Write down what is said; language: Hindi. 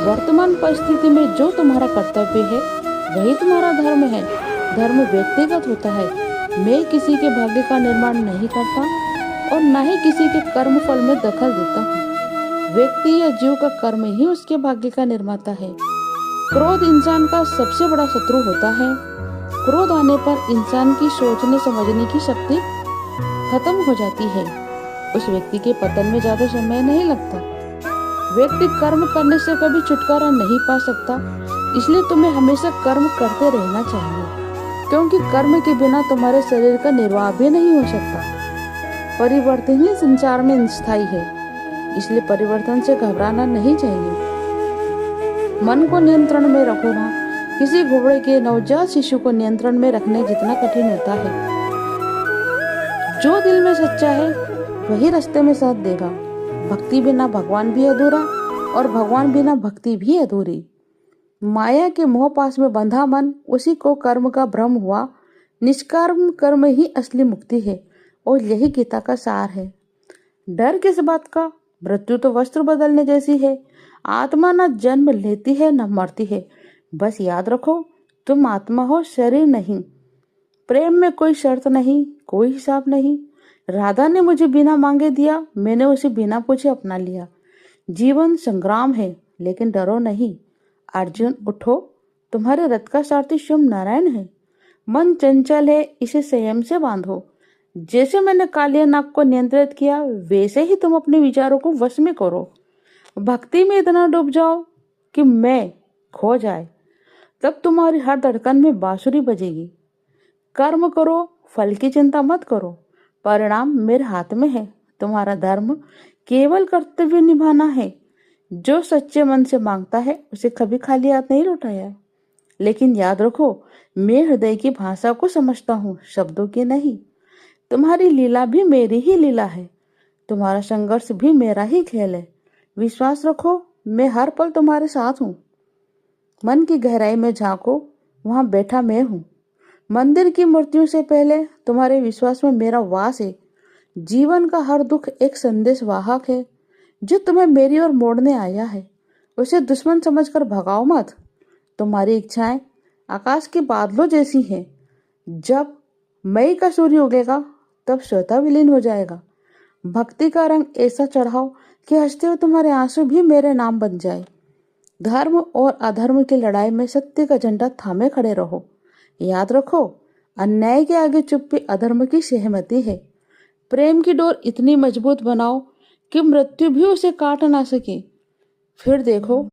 वर्तमान परिस्थिति में जो तुम्हारा कर्तव्य है वही तुम्हारा धर्म है। धर्म व्यक्तिगत होता है। मैं किसी के भाग्य का निर्माण नहीं करता और न ही किसी के कर्म फल में दखल देता हूँ। व्यक्ति या जीव का कर्म ही उसके भाग्य का निर्माता है। क्रोध इंसान का सबसे बड़ा शत्रु होता है। क्रोध आने पर इंसान की सोचने समझने की शक्ति खत्म हो जाती है। उस व्यक्ति के पतन में ज्यादा समय नहीं लगता। व्यक्ति कर्म करने से कभी छुटकारा नहीं पा सकता, इसलिए तुम्हें हमेशा कर्म करते रहना चाहिए, क्योंकि कर्म के बिना तुम्हारे शरीर का निर्वाह भी नहीं हो सकता। परिवर्तन ही संसार में स्थायी है, इसलिए परिवर्तन से घबराना नहीं चाहिए। मन को नियंत्रण में रखो ना किसी घोड़े के नवजात शिशु को नियंत्रण में रखने जितना कठिन होता है। जो दिल में सच्चा है वही रास्ते में साथ देगा। भक्ति बिना भगवान भी अधूरा और भगवान बिना भक्ति भी अधूरी। माया के मोह पास में बंधा मन, उसी को कर्म का भ्रम हुआ। निष्कर्म कर्म ही असली मुक्ति है और यही गीता का सार है। डर किस बात का? मृत्यु तो वस्त्र बदलने जैसी है। आत्मा न जन्म लेती है न मरती है। बस याद रखो, तुम आत्मा हो, शरीर नहीं। प्रेम में कोई शर्त नहीं, कोई हिसाब नहीं। राधा ने मुझे बिना मांगे दिया, मैंने उसे बिना पूछे अपना लिया। जीवन संग्राम है, लेकिन डरो नहीं। अर्जुन उठो, तुम्हारे रथ का सारथी शुभ नारायण है। मन चंचल है, इसे संयम से बांधो। जैसे मैंने कालिया नाग को नियंत्रित किया, वैसे ही तुम अपने विचारों को वश में करो। भक्ति में इतना डूब जाओ कि मैं खो जाए, तब तुम्हारी हर धड़कन में बांसुरी बजेगी। कर्म करो, फल की चिंता मत करो। परिणाम मेरे हाथ में है। तुम्हारा धर्म केवल कर्तव्य निभाना है। जो सच्चे मन से मांगता है उसे कभी खाली हाथ नहीं लौटाया। लेकिन याद रखो, मैं हृदय की भाषा को समझता हूँ, शब्दों की नहीं। तुम्हारी लीला भी मेरी ही लीला है। तुम्हारा संघर्ष भी मेरा ही खेल है। विश्वास रखो, मैं हर पल तुम्हारे साथ हूँ। मन की गहराई में झांको, वहां बैठा मैं हूँ। मंदिर की मूर्तियों से पहले तुम्हारे विश्वास में मेरा वास है। जीवन का हर दुख एक संदेश वाहक है जो तुम्हें मेरी ओर मोड़ने आया है। उसे दुश्मन समझकर भगाओ मत। तुम्हारी इच्छाएं आकाश के बादलों जैसी हैं। जब मई का सूर्य उगेगा तब स्वतः विलीन हो जाएगा। भक्ति का रंग ऐसा चढ़ाओ कि हंसते हुए तुम्हारे आंसू भी मेरे नाम बन जाए। धर्म और अधर्म की लड़ाई में सत्य का झंडा थामे खड़े रहो। याद रखो, अन्याय के आगे चुप्पी अधर्म की सहमति है। प्रेम की डोर इतनी मजबूत बनाओ कि मृत्यु भी उसे काट ना सके। फिर देखो,